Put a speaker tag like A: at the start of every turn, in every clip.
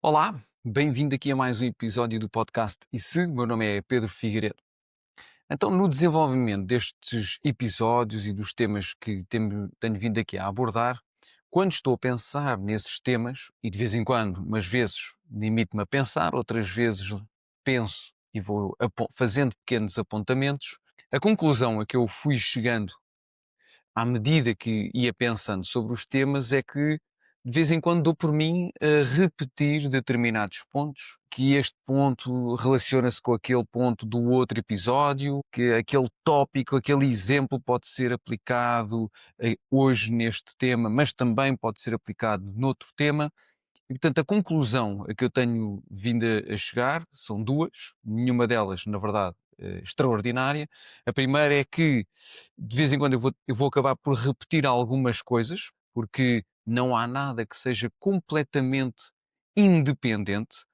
A: Olá, bem-vindo aqui a mais um episódio do podcast E Se? O meu nome é Pedro Figueiredo. Então, no desenvolvimento destes episódios e dos temas que tenho vindo aqui a abordar, quando estou a pensar nesses temas, e de vez em quando, umas vezes limito-me a pensar, outras vezes penso e vou fazendo pequenos apontamentos, a conclusão a que eu fui chegando à medida que ia pensando sobre os temas, é que de vez em quando dou por mim a repetir determinados pontos, que este ponto relaciona-se com aquele ponto do outro episódio, que aquele tópico, aquele exemplo pode ser aplicado hoje neste tema, mas também pode ser aplicado noutro tema. E, portanto, a conclusão a que eu tenho vindo a chegar são duas, nenhuma delas, na verdade, extraordinária. A primeira é que, de vez em quando, eu vou acabar por repetir algumas coisas, porque não há nada que seja completamente independente.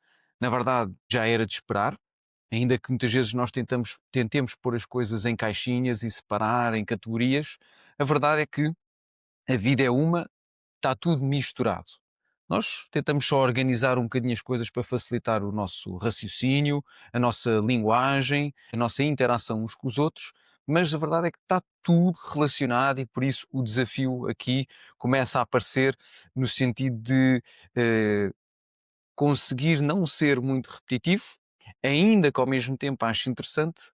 A: Na verdade, já era de esperar, ainda que muitas vezes nós tentemos pôr as coisas em caixinhas e separar em categorias, a verdade é que a vida é uma, está tudo misturado. Nós tentamos só organizar um bocadinho as coisas para facilitar o nosso raciocínio, a nossa linguagem, a nossa interação uns com os outros, mas a verdade é que está tudo relacionado e por isso o desafio aqui começa a aparecer no sentido de eh, conseguir não ser muito repetitivo, ainda que ao mesmo tempo acho interessante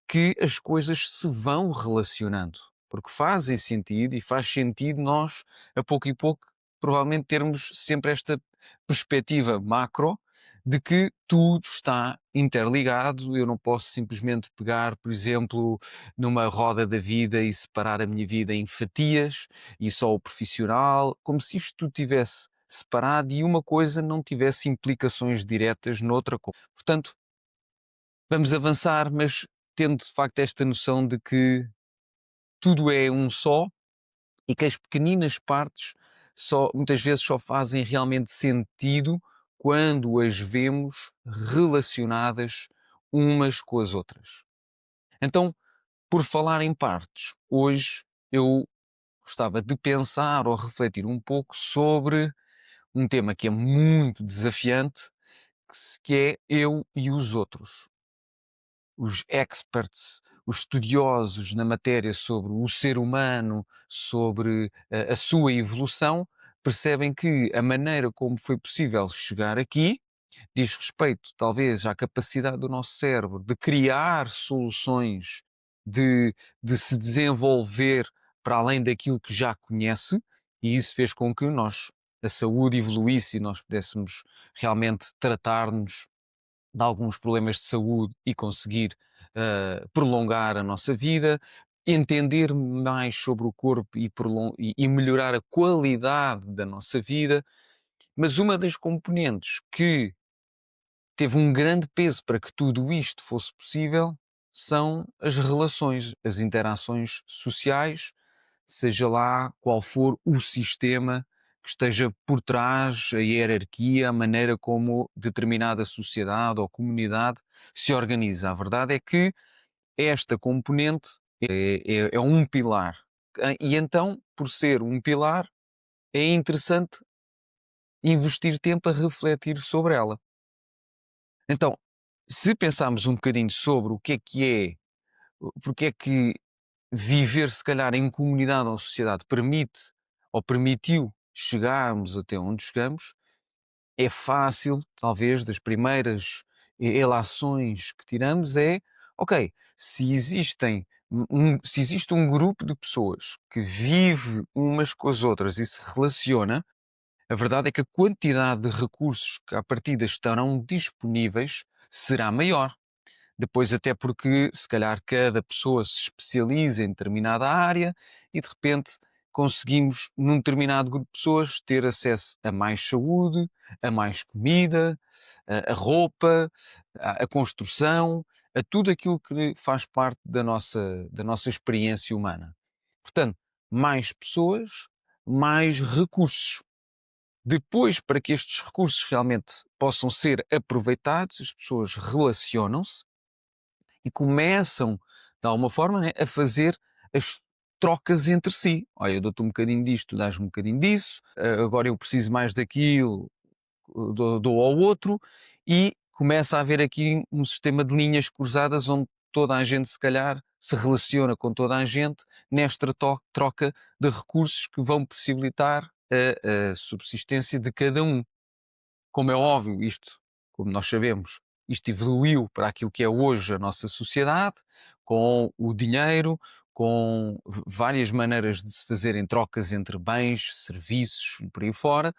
A: que as coisas se vão relacionando, porque fazem sentido e faz sentido nós, a pouco e pouco, provavelmente termos sempre esta perspectiva macro de que tudo está interligado. Eu não posso simplesmente pegar, por exemplo, numa roda da vida e separar a minha vida em fatias e só o profissional, como se isto tudo tivesse separado e uma coisa não tivesse implicações diretas noutra coisa. Portanto, vamos avançar, mas tendo de facto esta noção de que tudo é um só e que as pequeninas partes muitas vezes só fazem realmente sentido quando as vemos relacionadas umas com as outras. Então, por falar em partes, hoje eu gostava de pensar ou refletir um pouco sobre um tema que é muito desafiante, que é eu e os outros. Os experts, os estudiosos na matéria sobre o ser humano, sobre a sua evolução, percebem que a maneira como foi possível chegar aqui diz respeito, talvez, à capacidade do nosso cérebro de criar soluções, de, de se desenvolver para além daquilo que já conhece, e isso fez com que a saúde evoluísse e nós pudéssemos realmente tratar-nos de alguns problemas de saúde e conseguir prolongar a nossa vida, entender mais sobre o corpo e melhorar a qualidade da nossa vida. Mas uma das componentes que teve um grande peso para que tudo isto fosse possível são as relações, as interações sociais, seja lá qual for o sistema que esteja por trás, a hierarquia, a maneira como determinada sociedade ou comunidade se organiza. A verdade é que esta componente é um pilar. E então, por ser um pilar, é interessante investir tempo a refletir sobre ela. Então, se pensarmos um bocadinho sobre porque é que viver se calhar em comunidade ou sociedade permite ou permitiu chegarmos até onde chegamos, é fácil, talvez, das primeiras relações que tiramos é, ok, se existe um grupo de pessoas que vive umas com as outras e se relaciona, a verdade é que a quantidade de recursos que à partida estarão disponíveis será maior. Depois, até porque se calhar cada pessoa se especializa em determinada área e de repente conseguimos, num determinado grupo de pessoas, ter acesso a mais saúde, a mais comida, a roupa, a construção, a tudo aquilo que faz parte da nossa experiência humana. Portanto, mais pessoas, mais recursos. Depois, para que estes recursos realmente possam ser aproveitados, as pessoas relacionam-se e começam, de alguma forma, né, a fazer as trocas entre si. Olha, eu dou-te um bocadinho disto, tu dás-me um bocadinho disso, agora eu preciso mais daquilo, dou ao outro, e começa a haver aqui um sistema de linhas cruzadas onde toda a gente, se calhar, se relaciona com toda a gente nesta troca de recursos que vão possibilitar a subsistência de cada um. Como é óbvio, isto, como nós sabemos, isto evoluiu para aquilo que é hoje a nossa sociedade, com o dinheiro, com várias maneiras de se fazerem trocas entre bens, serviços e por aí fora.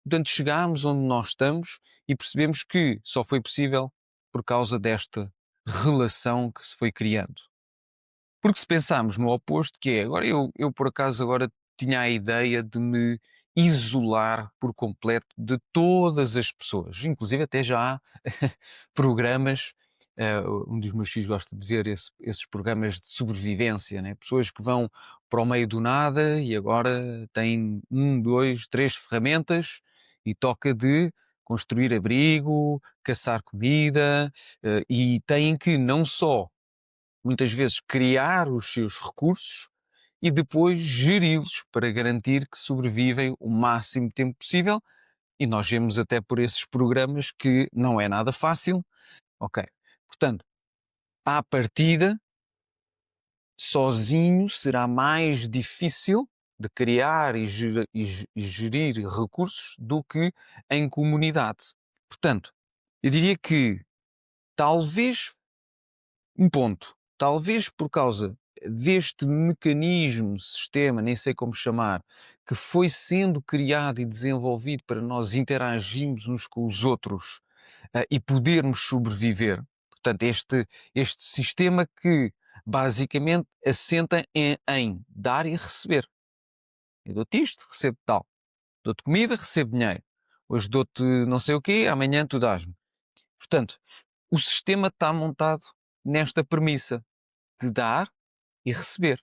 A: Portanto, chegámos onde nós estamos e percebemos que só foi possível por causa desta relação que se foi criando. Porque se pensarmos no oposto, que é, agora eu por acaso agora tinha a ideia de me isolar por completo de todas as pessoas, inclusive até já há programas, um dos meus filhos gosta de ver esses programas de sobrevivência, né? Pessoas que vão para o meio do nada e agora têm 1, 2, 3 ferramentas e toca de construir abrigo, caçar comida, e têm que não só muitas vezes criar os seus recursos e depois geri-los para garantir que sobrevivem o máximo tempo possível. E nós vemos até por esses programas que não é nada fácil. Ok. Portanto, à partida, sozinho será mais difícil de criar e gerir recursos do que em comunidade. Portanto, eu diria que talvez um ponto. Talvez por causa deste mecanismo, sistema, nem sei como chamar, que foi sendo criado e desenvolvido para nós interagirmos uns com os outros, e podermos sobreviver. Portanto, este sistema que basicamente assenta em dar e receber. Eu dou-te isto, recebo tal. Dou-te comida, recebo dinheiro. Hoje dou-te não sei o quê, amanhã tu dás-me. Portanto, o sistema está montado nesta premissa de dar e receber.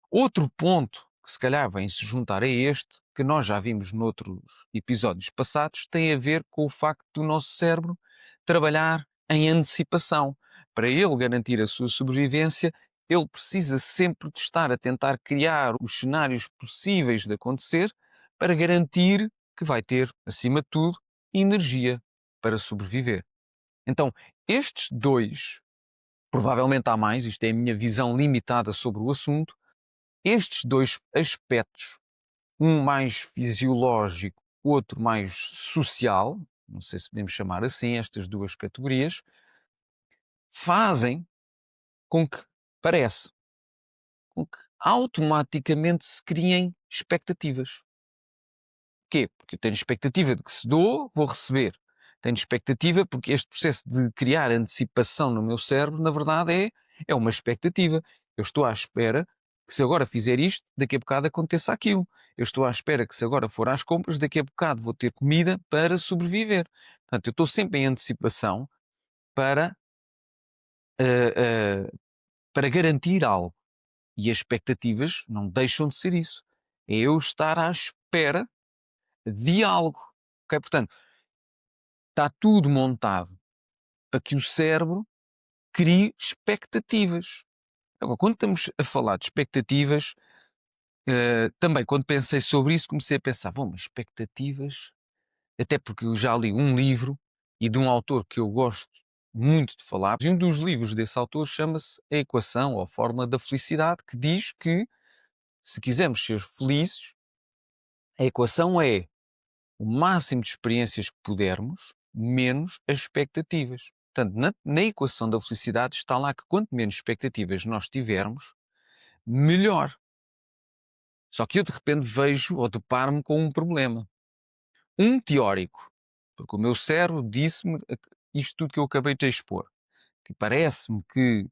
A: Outro ponto que se calhar vem se juntar a este, que nós já vimos noutros episódios passados, tem a ver com o facto do nosso cérebro trabalhar em antecipação. Para ele garantir a sua sobrevivência, ele precisa sempre de estar a tentar criar os cenários possíveis de acontecer para garantir que vai ter, acima de tudo, energia para sobreviver. Então, estes dois, provavelmente há mais, isto é a minha visão limitada sobre o assunto, estes dois aspectos, um mais fisiológico, outro mais social, não sei se podemos chamar assim estas duas categorias, fazem com que, parece, com que automaticamente se criem expectativas. Porquê? Porque eu tenho expectativa de que se dou, vou receber. Tenho expectativa porque este processo de criar antecipação no meu cérebro, na verdade, é uma expectativa. Eu estou à espera que se agora fizer isto, daqui a bocado aconteça aquilo. Eu estou à espera que se agora for às compras, daqui a bocado vou ter comida para sobreviver. Portanto, eu estou sempre em antecipação para, ah, ah, para garantir algo. E as expectativas não deixam de ser isso. É eu estar à espera de algo. Ok? Portanto, está tudo montado para que o cérebro crie expectativas. Agora, quando estamos a falar de expectativas, também quando pensei sobre isso, comecei a pensar, bom, mas expectativas, até porque eu já li um livro e de um autor que eu gosto muito de falar, e um dos livros desse autor chama-se A Equação ou a Fórmula da Felicidade, que diz que se quisermos ser felizes, a equação é o máximo de experiências que pudermos, menos as expectativas. Portanto, na equação da felicidade está lá que quanto menos expectativas nós tivermos, melhor. Só que eu de repente vejo ou deparo-me com um problema. Um teórico, porque o meu cérebro disse-me isto tudo que eu acabei de expor, que parece-me que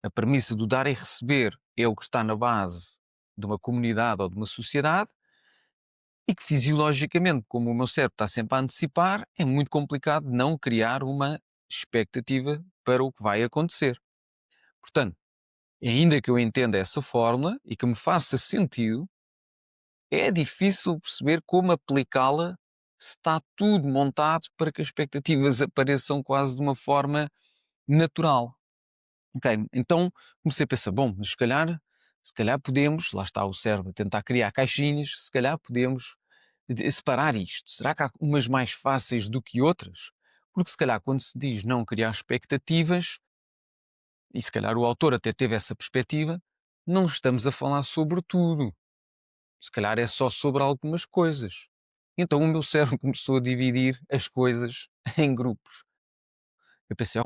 A: a premissa do dar e receber é o que está na base de uma comunidade ou de uma sociedade, e que fisiologicamente, como o meu cérebro está sempre a antecipar, é muito complicado não criar uma expectativa para o que vai acontecer. Portanto, ainda que eu entenda essa fórmula e que me faça sentido, é difícil perceber como aplicá-la se está tudo montado para que as expectativas apareçam quase de uma forma natural. Ok, então comecei a pensar, bom, mas se calhar podemos, lá está o cérebro a tentar criar caixinhas, se calhar podemos de separar isto? Será que há umas mais fáceis do que outras? Porque se calhar quando se diz não criar expectativas, e se calhar o autor até teve essa perspectiva, não estamos a falar sobre tudo. Se calhar é só sobre algumas coisas. Então o meu cérebro começou a dividir as coisas em grupos. Eu pensei,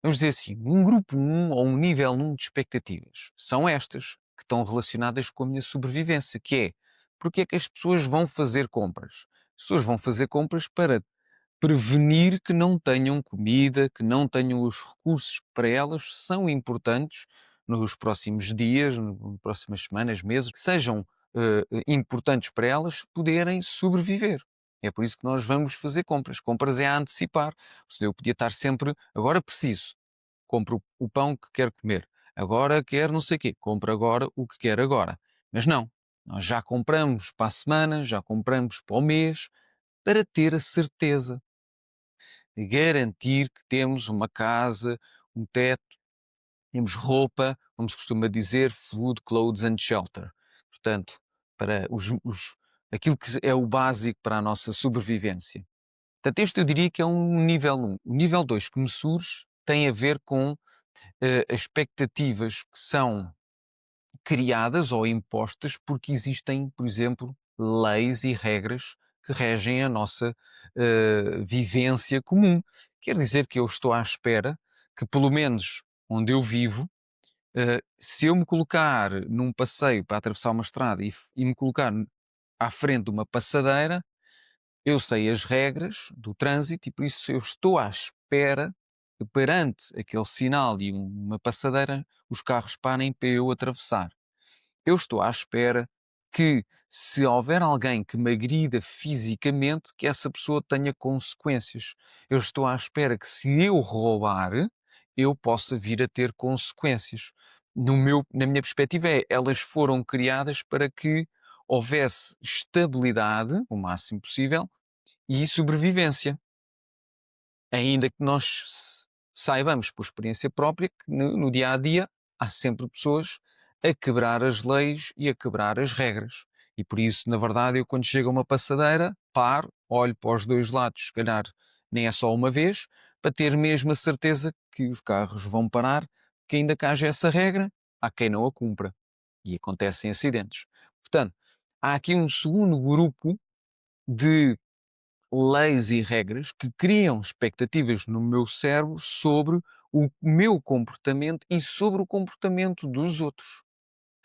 A: vamos dizer assim, um grupo um ou um nível um de expectativas. São estas que estão relacionadas com a minha sobrevivência, que é, porque é que as pessoas vão fazer compras? As pessoas vão fazer compras para prevenir que não tenham comida, que não tenham os recursos que para elas são importantes nos próximos dias, nas próximas semanas, meses, que sejam importantes para elas poderem sobreviver. É por isso que nós vamos fazer compras. Compras é a antecipar. Senão eu podia estar sempre, agora preciso, compro o pão que quero comer, agora quero não sei o quê, compro agora o que quero agora. Mas não, nós já compramos para a semana, já compramos para o mês, para ter a certeza garantir que temos uma casa, um teto, temos roupa, como se costuma dizer, food, clothes and shelter. Portanto, para aquilo que é o básico para a nossa sobrevivência. Portanto, este eu diria que é um nível 1. O nível 2 que me surge tem a ver com as expectativas que são criadas ou impostas porque existem, por exemplo, leis e regras que regem a nossa vivência comum. Quer dizer que eu estou à espera que, pelo menos onde eu vivo, se eu me colocar num passeio para atravessar uma estrada e me colocar à frente de uma passadeira, eu sei as regras do trânsito e por isso eu estou à espera que perante aquele sinal e uma passadeira os carros parem para eu atravessar. Eu estou à espera que, se houver alguém que me agrida fisicamente, que essa pessoa tenha consequências. Eu estou à espera que, se eu roubar, eu possa vir a ter consequências. Na minha perspectiva, elas foram criadas para que houvesse estabilidade, o máximo possível, e sobrevivência. Ainda que nós saibamos por experiência própria que no dia a dia há sempre pessoas a quebrar as leis e a quebrar as regras. E por isso, na verdade, eu quando chego a uma passadeira, paro, olho para os dois lados, se calhar nem é só uma vez, para ter mesmo a certeza que os carros vão parar, que ainda que haja essa regra, há quem não a cumpra. E acontecem acidentes. Portanto, há aqui um segundo grupo de leis e regras que criam expectativas no meu cérebro sobre o meu comportamento e sobre o comportamento dos outros.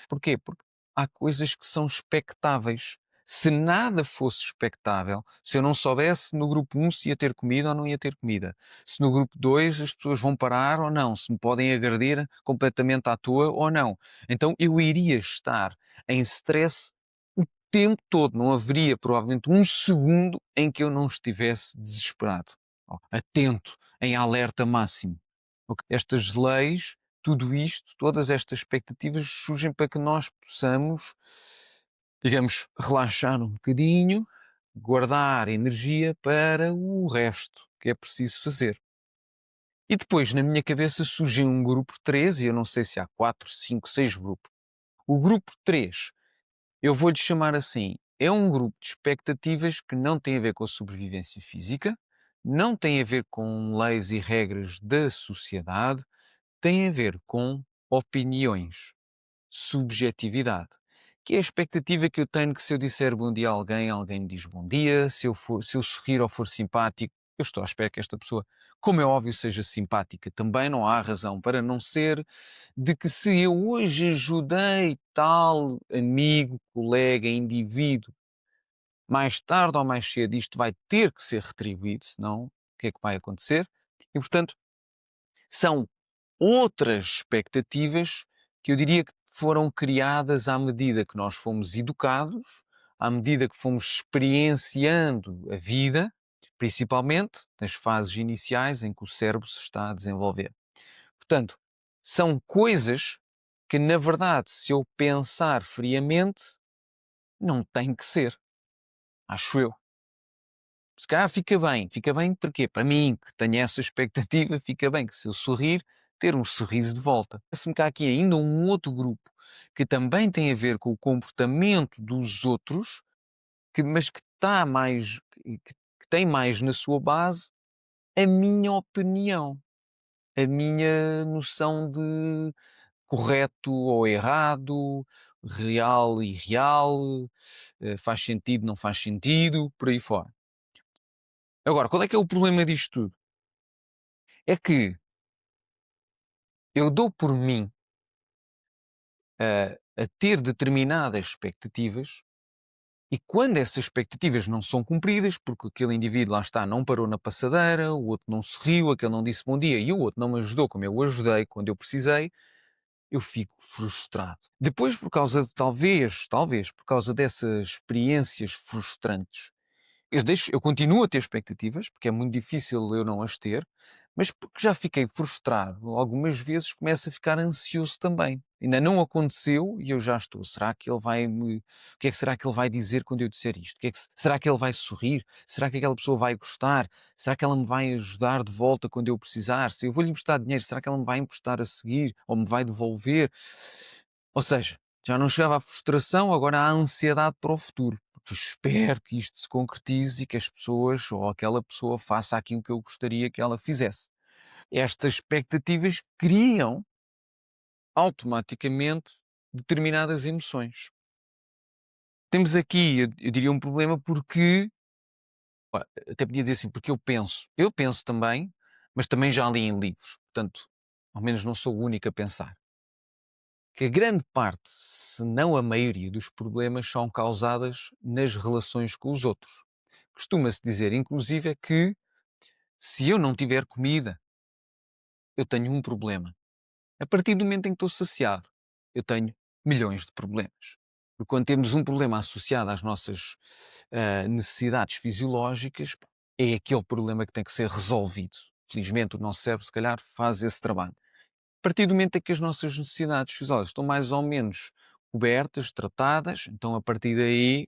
A: Porquê? Porque há coisas que são expectáveis. Se nada fosse expectável, se eu não soubesse no grupo um se ia ter comida ou não ia ter comida, se no grupo 2 as pessoas vão parar ou não, se me podem agredir completamente à toa ou não, então eu iria estar em stress o tempo todo. Não haveria provavelmente um segundo em que eu não estivesse desesperado, atento, em alerta máximo. Estas leis, tudo isto, todas estas expectativas surgem para que nós possamos, digamos, relaxar um bocadinho, guardar energia para o resto que é preciso fazer. E depois, na minha cabeça, surgiu um grupo 3, e eu não sei se há 4, 5, 6 grupos. O grupo 3, eu vou-lhe chamar assim, é um grupo de expectativas que não tem a ver com a sobrevivência física, não tem a ver com leis e regras da sociedade, tem a ver com opiniões, subjetividade, que é a expectativa que eu tenho que, se eu disser bom dia a alguém, alguém me diz bom dia, se eu sorrir ou for simpático, eu estou à espera que esta pessoa, como é óbvio, seja simpática. Também não há razão para não ser, de que se eu hoje ajudei tal amigo, colega, indivíduo, mais tarde ou mais cedo isto vai ter que ser retribuído, senão o que é que vai acontecer? E portanto, são outras expectativas que eu diria que foram criadas à medida que nós fomos educados, à medida que fomos experienciando a vida, principalmente nas fases iniciais em que o cérebro se está a desenvolver. Portanto, são coisas que, na verdade, se eu pensar friamente, não tem que ser, acho eu. Se calhar fica bem porque para mim, que tenho essa expectativa, fica bem que se eu sorrir, ter um sorriso de volta. Parece-me que há aqui ainda um outro grupo que também tem a ver com o comportamento dos outros, mas que está mais, que tem mais na sua base a minha opinião, a minha noção de correto ou errado, real e irreal, faz sentido, não faz sentido, por aí fora. Agora, qual é que é o problema disto tudo? É que eu dou por mim a ter determinadas expectativas e quando essas expectativas não são cumpridas, porque aquele indivíduo lá está, não parou na passadeira, o outro não sorriu, aquele não disse bom dia e o outro não me ajudou como eu o ajudei quando eu precisei, eu fico frustrado. Depois, por causa de talvez, por causa dessas experiências frustrantes, eu continuo a ter expectativas, porque é muito difícil eu não as ter, mas porque já fiquei frustrado algumas vezes, começo a ficar ansioso também. Ainda não aconteceu e eu já estou. Será que ele vai me. O que é que será que ele vai dizer quando eu disser isto? O que é que será que ele vai sorrir? Será que aquela pessoa vai gostar? Será que ela me vai ajudar de volta quando eu precisar? Se eu vou lhe emprestar dinheiro, será que ela me vai emprestar a seguir ou me vai devolver? Ou seja, já não chegava à frustração, agora há ansiedade para o futuro. Porque espero que isto se concretize e que as pessoas ou aquela pessoa faça aquilo que eu gostaria que ela fizesse. Estas expectativas criam automaticamente determinadas emoções. Temos aqui, eu diria, um problema porque, pá, até podia dizer assim, porque eu penso também, mas também já li em livros, portanto, ao menos não sou o único a pensar. Que a grande parte, se não a maioria dos problemas são causadas nas relações com os outros. Costuma-se dizer, inclusive, é que se eu não tiver comida, eu tenho um problema. A partir do momento em que estou saciado, eu tenho milhões de problemas. Porque quando temos um problema associado às nossas necessidades fisiológicas, pá, é aquele problema que tem que ser resolvido. Felizmente, o nosso cérebro, se calhar, faz esse trabalho. A partir do momento em que as nossas necessidades fisiológicas estão mais ou menos cobertas, tratadas, então a partir daí,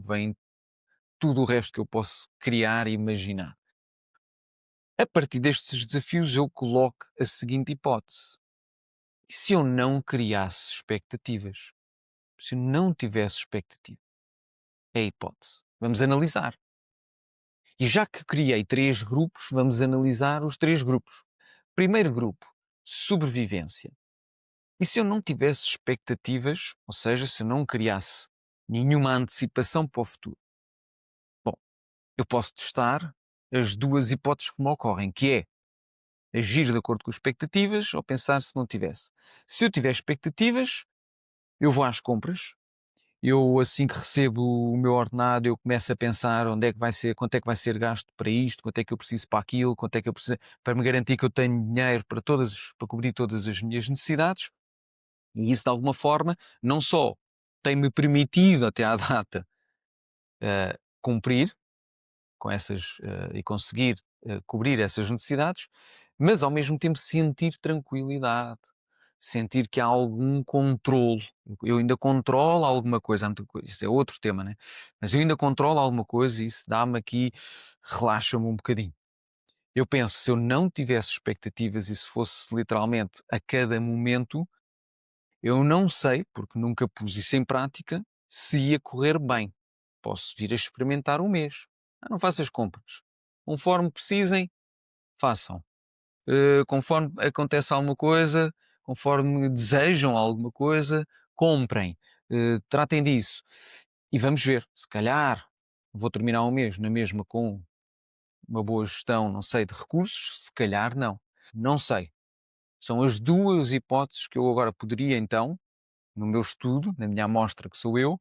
A: vem tudo o resto que eu posso criar e imaginar. A partir destes desafios, eu coloco a seguinte hipótese: e se eu não criasse expectativas? Se eu não tivesse expectativa? É a hipótese. Vamos analisar. E já que criei três grupos, vamos analisar os três grupos. Primeiro grupo, sobrevivência. E se eu não tivesse expectativas, ou seja, se eu não criasse nenhuma antecipação para o futuro? Bom, eu posso testar as duas hipóteses que me ocorrem, que é agir de acordo com as expectativas ou pensar se não tivesse. Se eu tiver expectativas, eu vou às compras. Eu, assim que recebo o meu ordenado, eu começo a pensar onde é que vai ser, quanto é que vai ser gasto para isto, quanto é que eu preciso para aquilo, quanto é que eu preciso para me garantir que eu tenho dinheiro para cobrir todas as minhas necessidades. E isso, de alguma forma, não só tem-me permitido até à data cumprir com essas e conseguir cobrir essas necessidades, mas ao mesmo tempo sentir tranquilidade, sentir que há algum controle. Eu ainda controlo alguma coisa, isso é outro tema, né? Mas eu ainda controlo alguma coisa e isso dá-me aqui, relaxa-me um bocadinho. Eu penso, se eu não tivesse expectativas e se fosse literalmente a cada momento, eu não sei, porque nunca pus isso em prática, se ia correr bem. Posso vir a experimentar um mês. Não faço as compras. Conforme precisem, façam. Conforme acontece alguma coisa, conforme desejam alguma coisa, comprem. Tratem disso. E vamos ver. Se calhar vou terminar o mês na mesma com uma boa gestão, não sei, de recursos. Se calhar não. Não sei. São as duas hipóteses que eu agora poderia então, no meu estudo, na minha amostra que sou eu,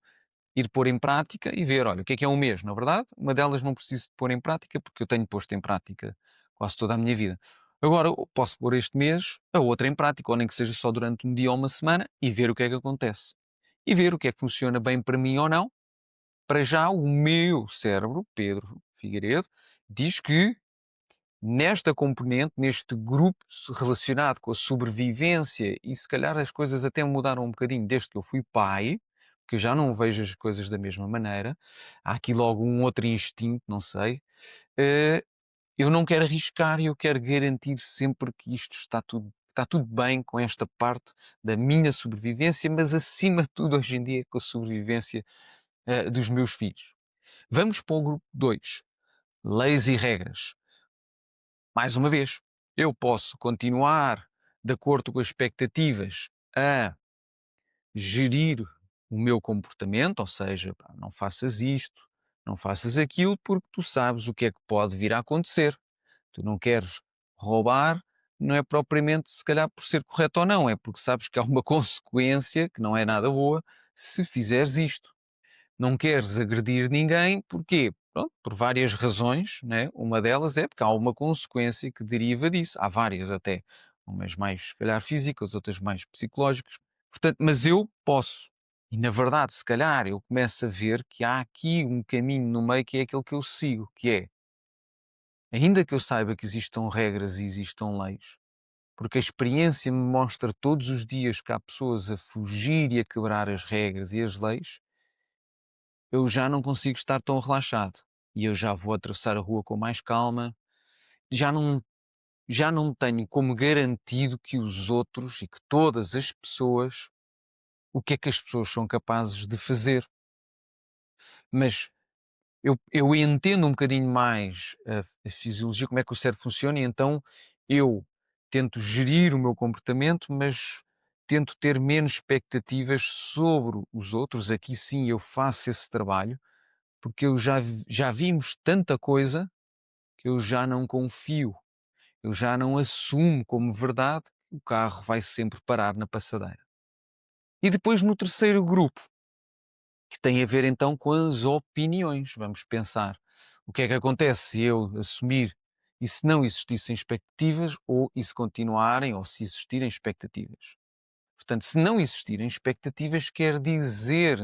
A: ir pôr em prática e ver, olha, o que é um mês? Na verdade, uma delas não preciso de pôr em prática porque eu tenho posto em prática quase toda a minha vida. Agora, eu posso pôr este mês a outra em prática, ou nem que seja só durante um dia ou uma semana, e ver o que é que acontece. E ver o que é que funciona bem para mim ou não. Para já, o meu cérebro, Pedro Figueiredo, diz que nesta componente, neste grupo relacionado com a sobrevivência, e se calhar as coisas até mudaram um bocadinho desde que eu fui pai, que eu já não vejo as coisas da mesma maneira, há aqui logo um outro instinto, não sei. Eu não quero arriscar e eu quero garantir sempre que isto está tudo bem com esta parte da minha sobrevivência, mas acima de tudo hoje em dia com a sobrevivência dos meus filhos. Vamos para o grupo 2, leis e regras. Mais uma vez, eu posso continuar de acordo com as expectativas a gerir o meu comportamento, ou seja, pá, não faças isto, não faças aquilo, porque tu sabes o que é que pode vir a acontecer. Tu não queres roubar, não é propriamente se calhar por ser correto ou não, é porque sabes que há uma consequência que não é nada boa se fizeres isto. Não queres agredir ninguém, porquê? Pronto, por várias razões, né? Uma delas é porque há uma consequência que deriva disso. Há várias até, umas mais, se calhar, físicas, outras mais psicológicas. Portanto, mas eu posso. E na verdade, se calhar, eu começo a ver que há aqui um caminho no meio que é aquele que eu sigo, que é, ainda que eu saiba que existam regras e existam leis, porque a experiência me mostra todos os dias que há pessoas a fugir e a quebrar as regras e as leis, eu já não consigo estar tão relaxado. E eu já vou atravessar a rua com mais calma, já não, já não tenho como garantido que os outros e que todas as pessoas, o que é que as pessoas são capazes de fazer. Mas eu entendo um bocadinho mais a fisiologia, como é que o cérebro funciona, e então eu tento gerir o meu comportamento, mas tento ter menos expectativas sobre os outros. Aqui sim eu faço esse trabalho, porque eu já vimos tanta coisa que eu já não confio, eu já não assumo como verdade que o carro vai sempre parar na passadeira. E depois no terceiro grupo, que tem a ver então com as opiniões. Vamos pensar o que é que acontece se eu assumir e se não existissem expectativas ou e se continuarem ou se existirem expectativas. Portanto, se não existirem expectativas, quer dizer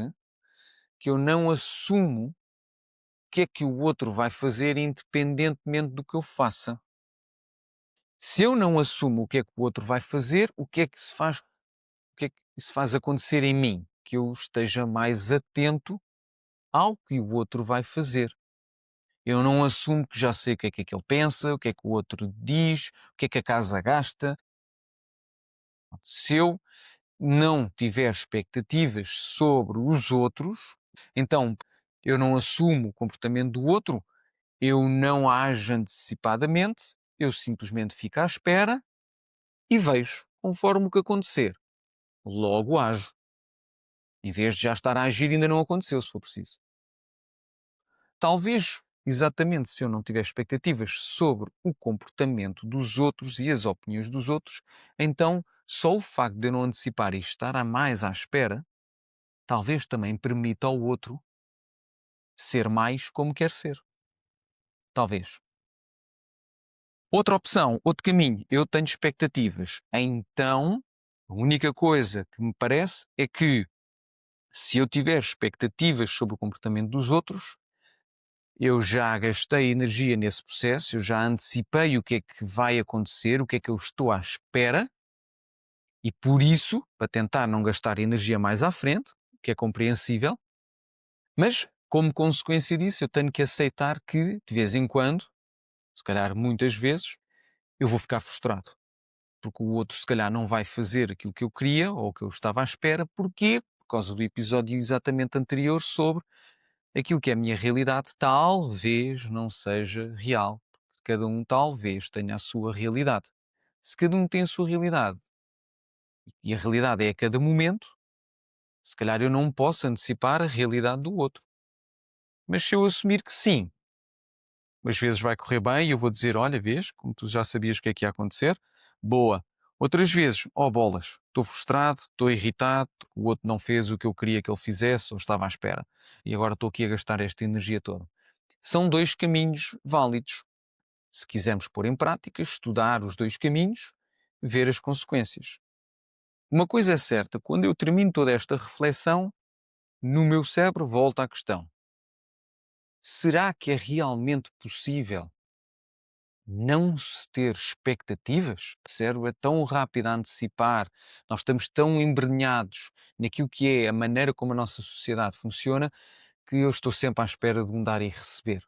A: que eu não assumo o que é que o outro vai fazer independentemente do que eu faça. Se eu não assumo o que é que o outro vai fazer, o que é que se faz, o que é que isso faz acontecer em mim? Que eu esteja mais atento ao que o outro vai fazer. Eu não assumo que já sei o que é que ele pensa, o que é que o outro diz, o que é que a casa gasta. Se eu não tiver expectativas sobre os outros, então eu não assumo o comportamento do outro, eu não ajo antecipadamente, eu simplesmente fico à espera e vejo conforme o que acontecer. Logo ajo, em vez de já estar a agir e ainda não aconteceu, se for preciso. Talvez, exatamente, se eu não tiver expectativas sobre o comportamento dos outros e as opiniões dos outros, então só o facto de eu não antecipar e estar a mais à espera, talvez também permita ao outro ser mais como quer ser. Talvez. Outra opção, outro caminho, eu tenho expectativas. Então, a única coisa que me parece é que se eu tiver expectativas sobre o comportamento dos outros, eu já gastei energia nesse processo, eu já antecipei o que é que vai acontecer, o que é que eu estou à espera, e por isso, para tentar não gastar energia mais à frente, o que é compreensível, mas como consequência disso, eu tenho que aceitar que, de vez em quando, se calhar muitas vezes, eu vou ficar frustrado. Porque o outro, se calhar, não vai fazer aquilo que eu queria ou que eu estava à espera. Porquê? Por causa do episódio exatamente anterior sobre aquilo que é a minha realidade talvez não seja real. Cada um talvez tenha a sua realidade. Se cada um tem a sua realidade e a realidade é a cada momento, se calhar eu não posso antecipar a realidade do outro. Mas se eu assumir que sim, às vezes vai correr bem e eu vou dizer, olha, vês, como tu já sabias o que é que ia acontecer, boa. Outras vezes, oh bolas, estou frustrado, estou irritado, o outro não fez o que eu queria que ele fizesse ou estava à espera. E agora estou aqui a gastar esta energia toda. São dois caminhos válidos. Se quisermos pôr em prática, estudar os dois caminhos, ver as consequências. Uma coisa é certa, quando eu termino toda esta reflexão, no meu cérebro volta a questão: será que é realmente possível não se ter expectativas? O cérebro é tão rápido a antecipar, nós estamos tão embrenhados naquilo que é a maneira como a nossa sociedade funciona, que eu estou sempre à espera de um dar e receber.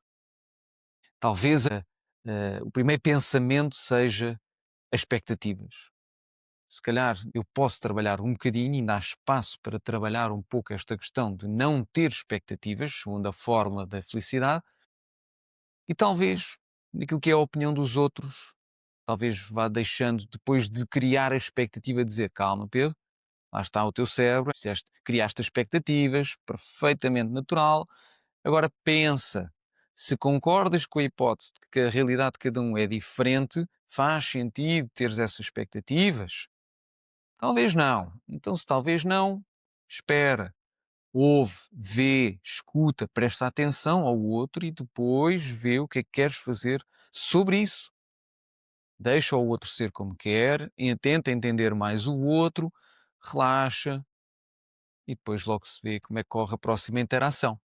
A: Talvez o primeiro pensamento seja as expectativas. se calhar eu posso trabalhar um bocadinho, ainda há espaço para trabalhar um pouco esta questão de não ter expectativas, segundo a fórmula da felicidade, e talvez, naquilo que é a opinião dos outros, talvez vá deixando, depois de criar a expectativa, de dizer: calma, Pedro, lá está o teu cérebro, criaste expectativas, perfeitamente natural. Agora pensa, se concordas com a hipótese de que a realidade de cada um é diferente, faz sentido teres essas expectativas? Talvez não. Então, se talvez não, espera, ouve, vê, escuta, presta atenção ao outro e depois vê o que é que queres fazer sobre isso. Deixa o outro ser como quer, tenta entender mais o outro, relaxa e depois logo se vê como é que corre a próxima interação.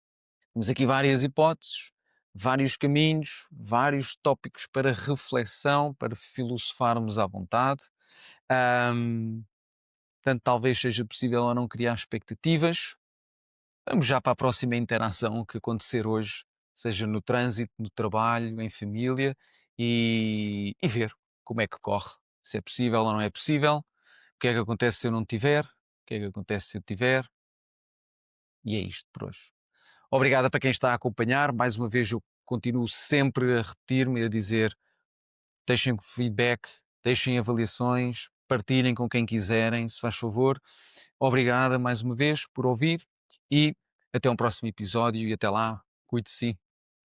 A: Temos aqui várias hipóteses, vários caminhos, vários tópicos para reflexão, para filosofarmos à vontade. Ahm, Portanto, talvez seja possível ou não criar expectativas. Vamos já para a próxima interação que acontecer hoje, seja no trânsito, no trabalho, em família, e ver como é que corre, se é possível ou não é possível, o que é que acontece se eu não tiver, o que é que acontece se eu tiver, e é isto por hoje. Obrigado para quem está a acompanhar. Mais uma vez, eu continuo sempre a repetir-me e a dizer: deixem feedback, deixem avaliações, partilhem com quem quiserem, se faz favor. Obrigada mais uma vez por ouvir e até um próximo episódio e até lá, cuide-se.